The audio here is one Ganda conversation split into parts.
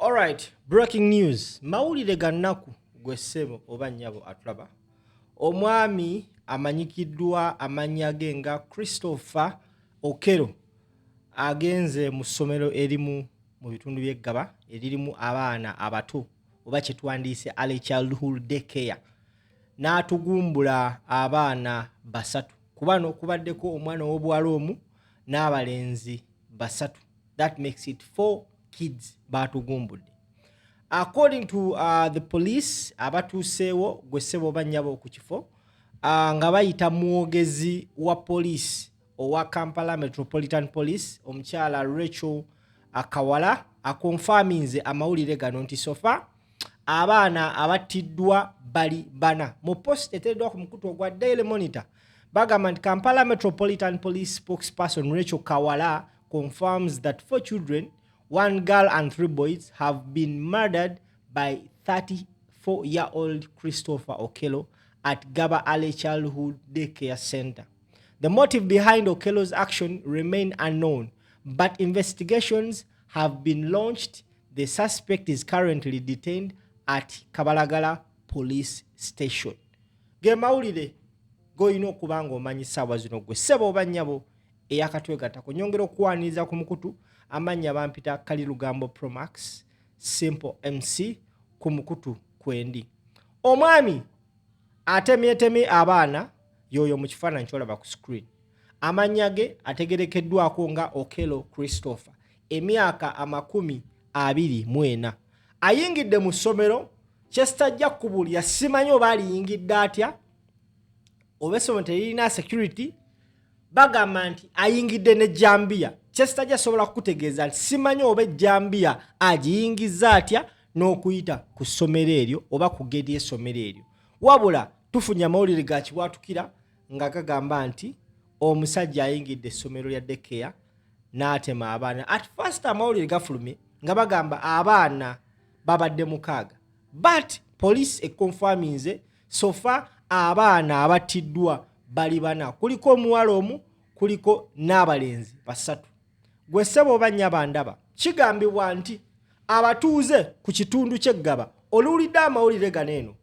All right, breaking news. Mawulire gannaku gwe ssebo oba nnyabo atulaba. Omwami amanyikiddwa amannya ge nga Christopher Okelo agenze mu ssomero erimu mu bitundu by'eggaba eririmu abaana abato oba kye twandiise early childhood daycare n'atugumbula abaana basatu. Ku bano kubaddeko omwana w'obuwala omu n'abalenzi basatu. That makes it 4 kids batugumbudde. According to the police, abatuuseewo gwe ssebo oba nnyabo ku kifo nga bayita mwogezi wa police owa Kampala Metropolitan Police omukyala Rachel Akawala akonfaminze amawulire gano nti sofa abaana abattiddwa bali bana. Mu post eteddwa ku mukutu ogwa Daily Monitor bagamba nti Kampala Metropolitan Police spokesperson Rachel Kawala confirms that 4 children, 1 girl and 3 boys, have been murdered by 34-year-old Christopher Okelo at Gaba Early Childhood Daycare Center. The motive behind Okelo's action remain unknown, but investigations have been launched. The suspect is currently detained at Kabalagala Police Station. Ge mawulire goyina okuba ng'omanyi ssaawa zino gwe ssebo oba nnyabo eyakatwegattako. Nyongera okuwaniriza ku mukutu amannya bampita Kalirugambo Promax Simple MC ku mukutu kwendi. Omwami atemyetemi abaana yoyo mu kifaananyi kyolaba ku screen. Amannya ge ategerekeddwako nga Okelo Christopher, emyaka 24. Ayingidde mu ssomero kyesitajja kubulya, simanyi oba aliyingidde atya oba essomero teririna security. Bagamba nti ayingidde ne Jambia. Kyesitajja sobola kukutegeeza nti simanyi oba Jambia agiyingiza atya n'okuyita ku ssomero eryo oba ku gedi y'essomero eryo. Wabula tufunye amawulire ga kibwatukira nga gagamba nti omusajja ayingidde essomero lya daycare n'atema abaana. At first amawulire gafulumye nga bagamba abaana babadde 6, but police econfirminze sofa abaana abattiddwa bali bana. Kuliko omuwala omu, kuliko n'abalenzi basatu. Gwe ssebo oba nnyabo ndaba kigambibwa nti abatuuze ku kitundu ky'eggaba oluwulidde amawulire gano eno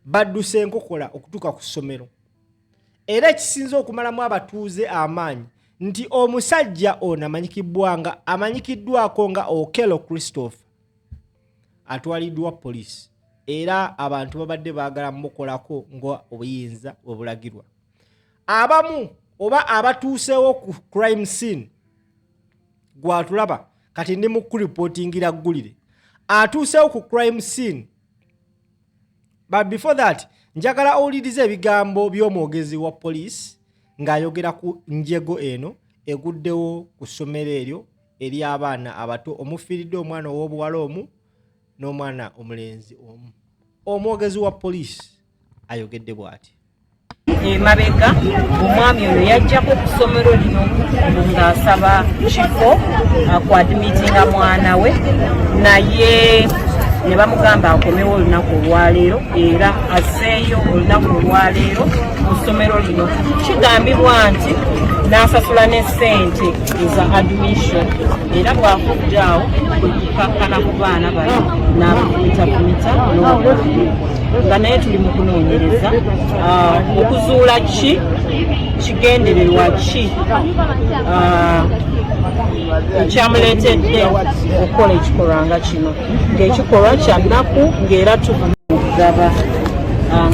badduse enkokola okutuuka ku ssomero. Era ekisinze okumalamu abatuuze amaanyi nti omusajja ono amanyikiddwako nga Okelo Christopher atwaliddwa police, era abantu babadde baagala mukolako nga obuyinza obulagirwa. Abamu oba abatuuseewo ku crime scene gwatulaba kati ndi mu kuripotingira ggulire atuuseewo ku crime scene, but before that njagala owulirize ebigambo by'omwogezi wa police ng'ayogera ku njego eno eguddewo ku ssomero eryo ery'abaana abato omufiiridde omwana ow'obuwala omu n'omwana omulenzi omu. Omwogezi wa police ayogedde bw'ati. Mabega omwami ono yajjako ku ssomero lino ng'asaba kifo akuadmitinga mwana we, naye ne bamugamba akomewo olunaku olwaleero era asseeyo olunaku olwaleero mu ssomero lino. Kigambibwa nti n'asasula ne ssente eza admission era bw'afuddeawo kwe kukakkana ku baana bano n'abafumitamita nga naye tuli mu kunoonyereza okuzuula kigendererwa ki ekyamuleetedde okukola ekikolwa nga kino, ng'ekikolwa kya nnaku ng'era tugaba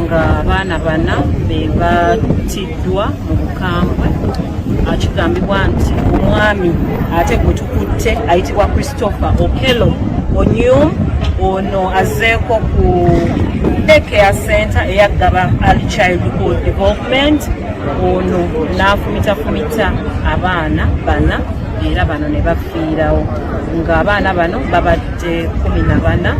nga abaana bana be battiddwa mu bukambwe. Kigambibwa nti omwami ate gwe tukutte ayitibwa Christopher Okelo Onyum, ono azeeko ku daycare center eyagaba early childhood development. Ono n'afumita abaana bana era bano ne bafiirawo, ng'abaana bano babadde 14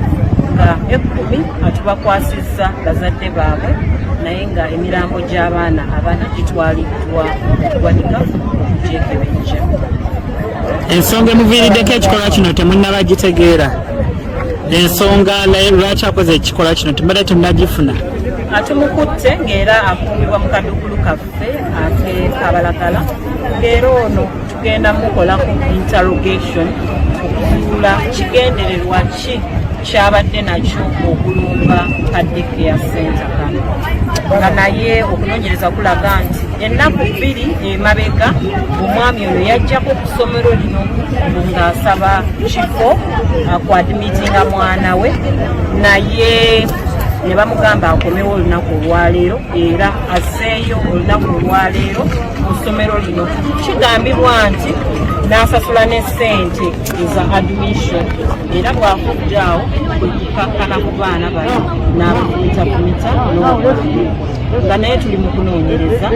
nga 10 atubakwasizza bazadde baabwe, naye nga emirambo gy'abaana abana gitwaliddwa okuwanika okugyekebejja. Ensonga emuviiriddeko ekikolwa kino temunnabagitegeera. Ensonga lwaki akoze ekikolwa kino tembadde tunnagifuna. Tumukutte ng'era akuumibwa mu kaduukulu kaffe ake Kabalagala, ng'era ono tugenda mukolako interrogation okuzuula kigendererwa ki kyabadde nakyo okulumba ka daycare center kano, nga naye okunoonyereza kulaga nti ennaku 2 emabega omwami ono yajjako ku ssomero lino ng'asaba kifo ku admitinga mwana we, naye ne bamugamba akomewo olunaku olwaleero era asseeyo olunaku olwaleero mu ssomero lino. Kigambibwa nti n'asasula ne ssente eza admission era bw'afujjaawo kwe kukakkana ku baana bano n'abafumitamita n'obulamu, nga naye tuli mu kunoonyereza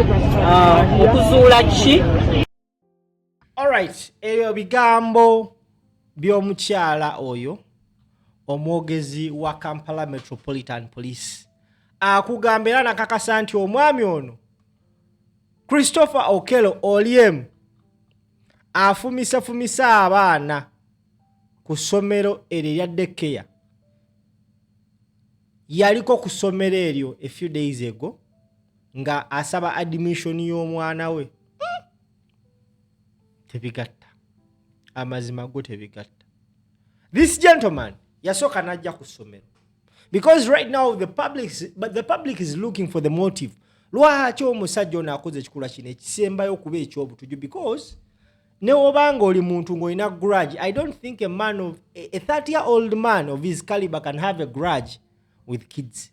okuzuula ki. Alright, ebyo bigambo by'omukyala oyo omwogezi wa Kampala Metropolitan Police akugamba era nakakasa nti omwami ono Christopher Okello Oliem afumisa abaana ku ssomero eryo erya daycare. Yaliko ku ssomero eryo a few days ago nga asaba admission y'omwana we. Tebigatta, amazima go tebigatta. This gentleman yasoka najja ku ssomero because right now the public is looking for the motive. Lwaki omusajja ono akoze ekikula kino ekisembayo okuba ekyobutuju, because ne obanga oli muntu ng'olina grudge, I don't think a 30-year-old man of his caliber can have a grudge with kids.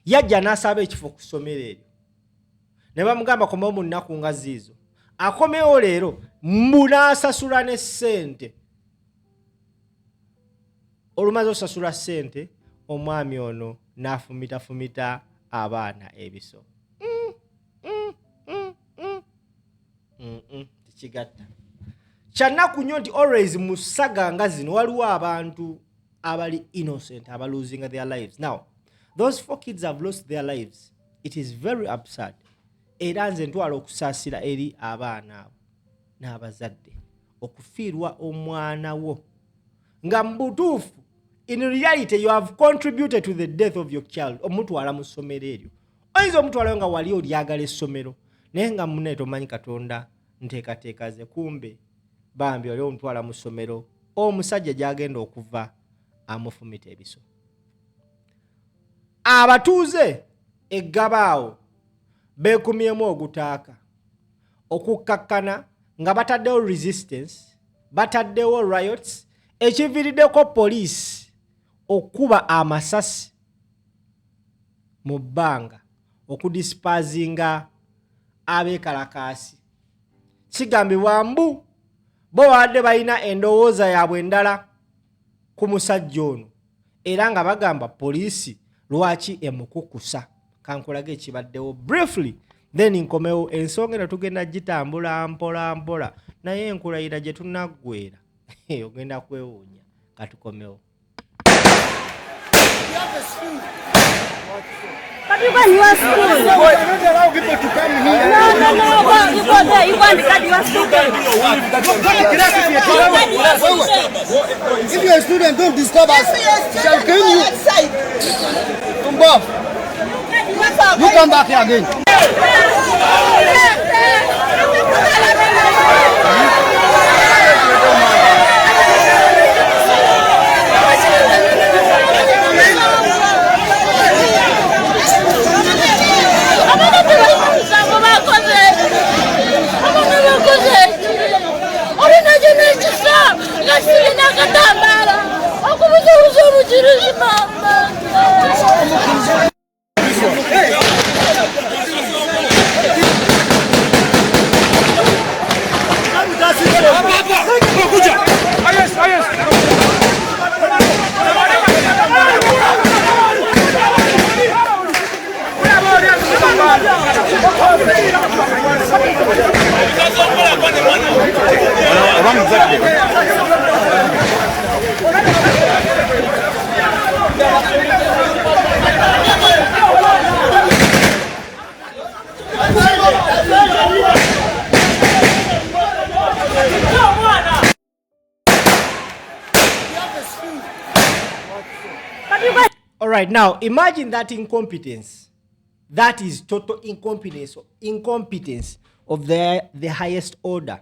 Yajja n'asaba ekifo ku ssomero eryo ne bamugamba komawo mu nnaku nga ziizo, akomewo leero mbu n'asasula ne ssente. Olumaze osasula ssente, omwami ono n'afumita abaana ebiso. Tekigatta. Kyannaku nnyo nti always mu ssaga nga zino waliwo abantu abali innocent aba losing their lives. Now, those 4 kids have lost their lives. It is very absurd. Era nze ntwala okusaasira eri abaana abo n'abazadde okufiirwa omwana wo nga mbutuufu in reality you have contributed to the death of your child. Omutwala mu ssomero eryo, oyinza omutwalayo nga wali olyagala essomero naye nga munne tomanyi Katonda nteekateeka ze, kumbe bambi oli omutwala mu ssomero omusajja gy'agenda okuva amufumita ebiso. Abatuuze eggabaawo beekumyemu ogutaaka okukkakkana nga bataddewo resistance, bataddewo riots, ekiviiriddeko poliisi okuba amasasi mu bbanga okudispazinga abeekalakaasi. Kigambibwa mbu bo wadde balina endowooza yaabwe endala ku musajja ono era nga bagamba poliisi lwaki emukukusa. Kankulage ekibaddewo briefly then nkomewo. Ensonga eno tugenda gitambula mpola naye enkulayira gye tunaggwera ogenda kwewuunya. Katukomewo. But you can use school. You don't allow people to come here. No. You go there. You go and cut your student. If you're a student, don't disturb us. Shall kill you. You come back here again. All right, now imagine that incompetence. That is total incompetence of the highest order.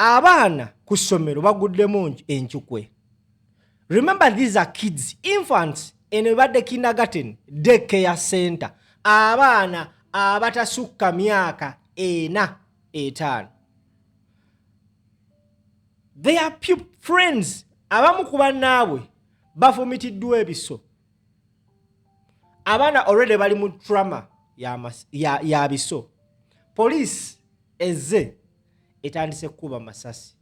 abaana ku ssomero baguddemu enchukwe. Remember, these are kids, infants, in badde kindergarten, daycare center. Abaana abatasukka myaka 4 5. They are friends. Abamu ku bannaabwe bafumitiddwa ebiso. Abaana already bali mu trauma ya biso. Police ezze etandise kuba masasi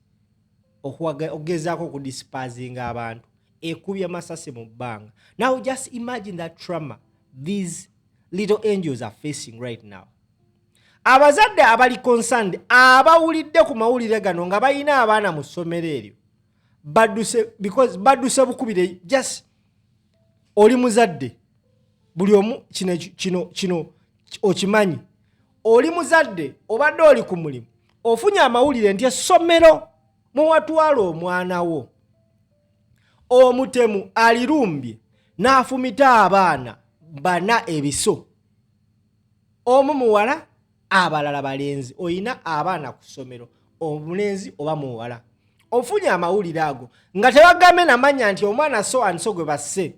okugezaako ku dispersing abantu, ekubye masasi mu bbanga. Now just imagine that trauma these little angels are facing right now. Abazadde abali concerned abawulidde ku mawulire gano nga bayina abaana mu ssomero eryo badduse bukubire. Just oli muzadde, buli omu kino okimanyi, oli muzadde obadde oli ku mulimu, ofunye amawulire nti essomero muwatwala omwana wo, omutemu alirumbye n'afumita abaana bana ebiso, omu muwala abalala balenzi. Oyina abaana ku ssomero, omulenzi oba muwala, ofunye amawulire ago nga tebagambe namanya nti omwana so anso gwe basse.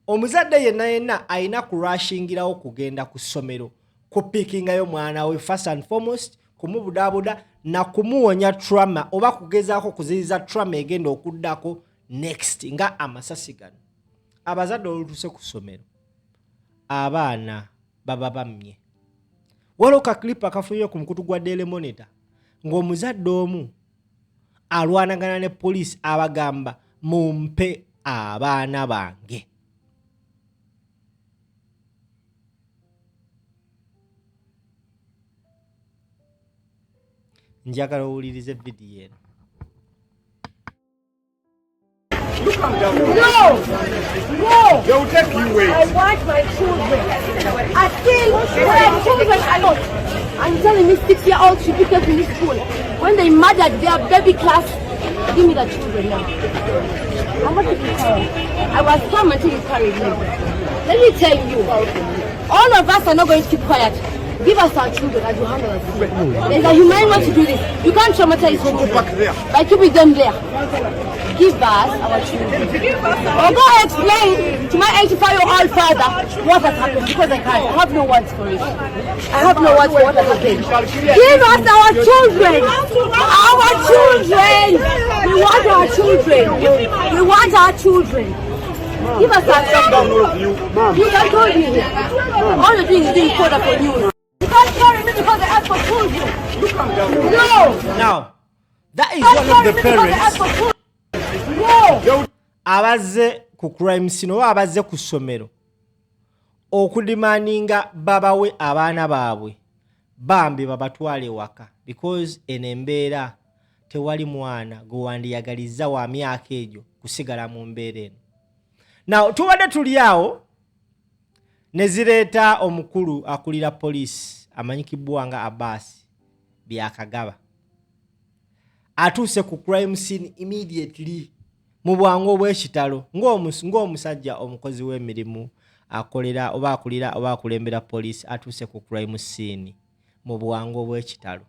Omuzadde yenna ayina kurashingirawo kugenda ku ssomero, kupikingayo mwana we first and foremost, kumubudaabuda na kumuwonya trauma oba kugezaako kuziyiza trauma egenda okuddako next nga amasasi gano. Abazadde olutuse ku ssomero, abaana baba bammye. Waliwo ka clip akafunye ku mukutu gwa Daily Monitor ng'omuzadde omu alwanagana ne police abagamba mumpe abaana bange. Njagala owulirize video eno. No! They will take you away. I want my children. I still my children alone. I'm telling me 6-year-old should pick up in this school. When they murdered their baby class, give me the children now. How much did you carry? I was calm until you carried me. Let me tell you, all of us are not going to keep quiet. Give us our children as you handle us. There's a humane way to do this. You can't traumatize children by keeping them there. Give us our children. Or go explain to my 85-year-old father what has happened, because I can't. I have no words for it. I have no words for what has happened. Give us our children. Our children. We want our children. We want our children. Give us our children. You can call me here. All you're doing is doing further for you now. You can't carry me because I asked for children. No. Now, that is one of the parents abazze ku crime scene oba abazze ku ssomero okudimaninga babawe abaana baabwe bambi babatwale waka, because eno embeera tewali mwana gwe wandiyagalizza wa myaka egyo kusigala mu mbeera eno. Now tubadde tuli awo ne zireeta omukulu akulira poliisi amanyikibwa nga Abbas byakagaba, atuuse ku crime scene immediately mu bwangu obw'ekitalo ng'omusajja omukozi w'emirimu akolera oba akulira oba akulembera poliisi, atuuse ku crime scene mu bwangu obw'ekitalo.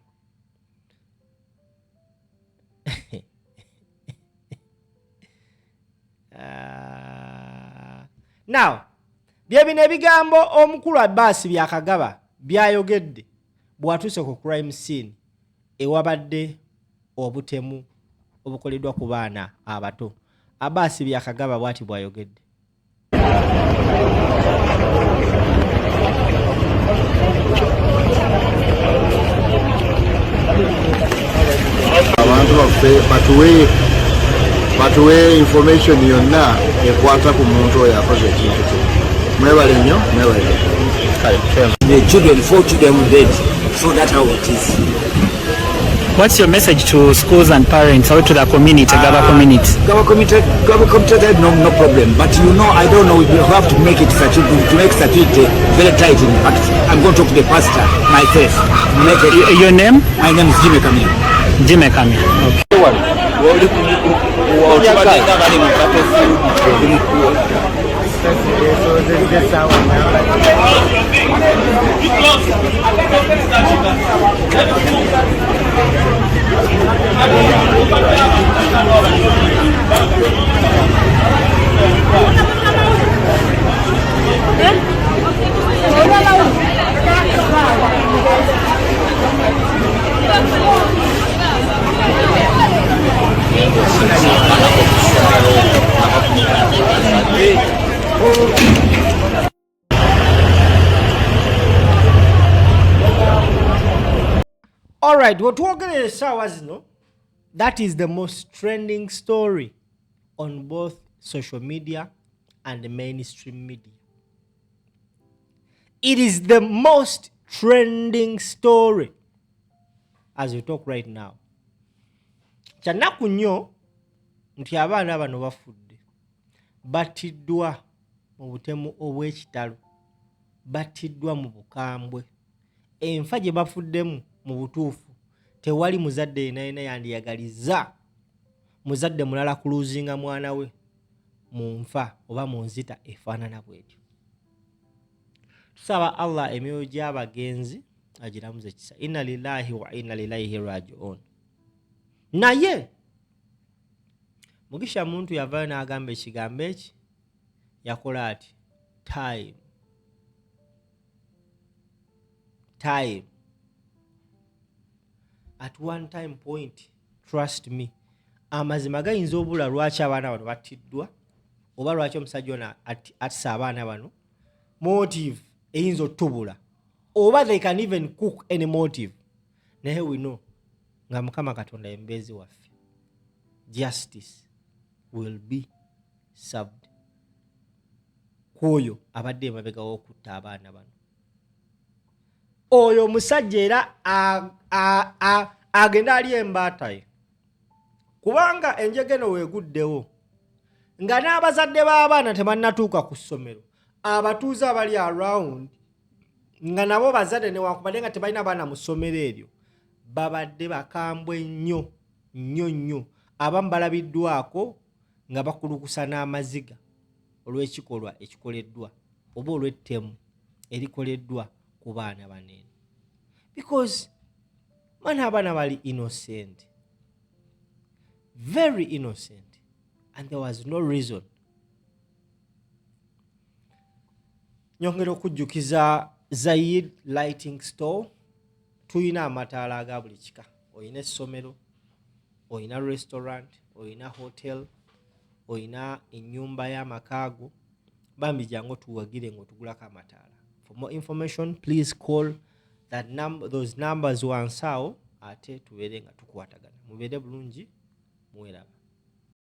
Now bye bino ebigambo omukulu Abbas byakagaba byayogedde bw'atuuse ku crime scene ewabadde obutemu obukoleddwa ku baana abato. Abbas byakagaba bw'ati bw'ayogedde. Abantu baffe batuwe information yonna ekwata ku muntu oyo akoze ekintu kye. Mwebale nnyo, mwebale. The children, 4 children dead, so that's how it is. What's your message to schools and parents or to the community, Gaba community? Gaba community, no problem. But you know, I don't know, we have to make it to make security very tight. In fact, I'm going to talk to the pastor myself. Your name? My name is Jimmy Kamil. Jimmy Kamil. Okay. Saturday, so this is how Alright, we're talking in showers, no? That is the most trending story on both social media and the mainstream media. It is the most trending story as we talk right now. Kyanaku nnyo nti abaana bano bafudde. Battiddwa mu butemu obw'ekitalo. Battiddwa mu bukambwe. Enfa gye bafuddemu mu butuufu tewali muzadde yenna yandiyagaliza muzadde mulala kuluzinga mwana we mu nfa oba mu nzita efaanana bwetyo. Tusaba Allah emyoyo gy'abagenzi agiramuze kisa. Inna lillahi wa inna ilaihi raji'un. Naye Mugisha muntu yavaayo n'agamba ekigambo eki yakola ati time. At one time point, trust me, amazima gayinza obula lwaki abaana bano battiddwa oba lwaki omusajja ono atisa abaana bano. Motive eyinza otubula oba they can even cook any motive. Naye we know nga Mukama Katonda embeezi waffe. Justice will be served kwoyo abadde emabega w'okutta abaana bano. Oyo musajja era agenda ali embaata ye kubanga enjegeno weeguddewo nga n'abazadde b'abaana tebannatuuka ku ssomero. Abatuuze abali around nga nabo bazadde newankubadde nga tebalina baana mu ssomero eryo babadde bakambwe nnyo. Abamu balabiddwako nga bakulukusa n'amaziga olw'ekikolwa ekikoleddwa oba olw'ettemu erikoleddwa ku baana banene. Because abaana bali innocent, very innocent, and there was no reason. Nyongera okujjukiza Zayid Lighting Store. Tuyina amataala aga buli kika. Oyina essomero, oyina restaurant, oyina hotel, oyina ennyumba y'amakaago. Bambi jangu tuwagire ng'otugulako amataala. For more information, please call those numbers wansawo ate tubeere nga tukwatagana. Mubeere bulungi, muweraba.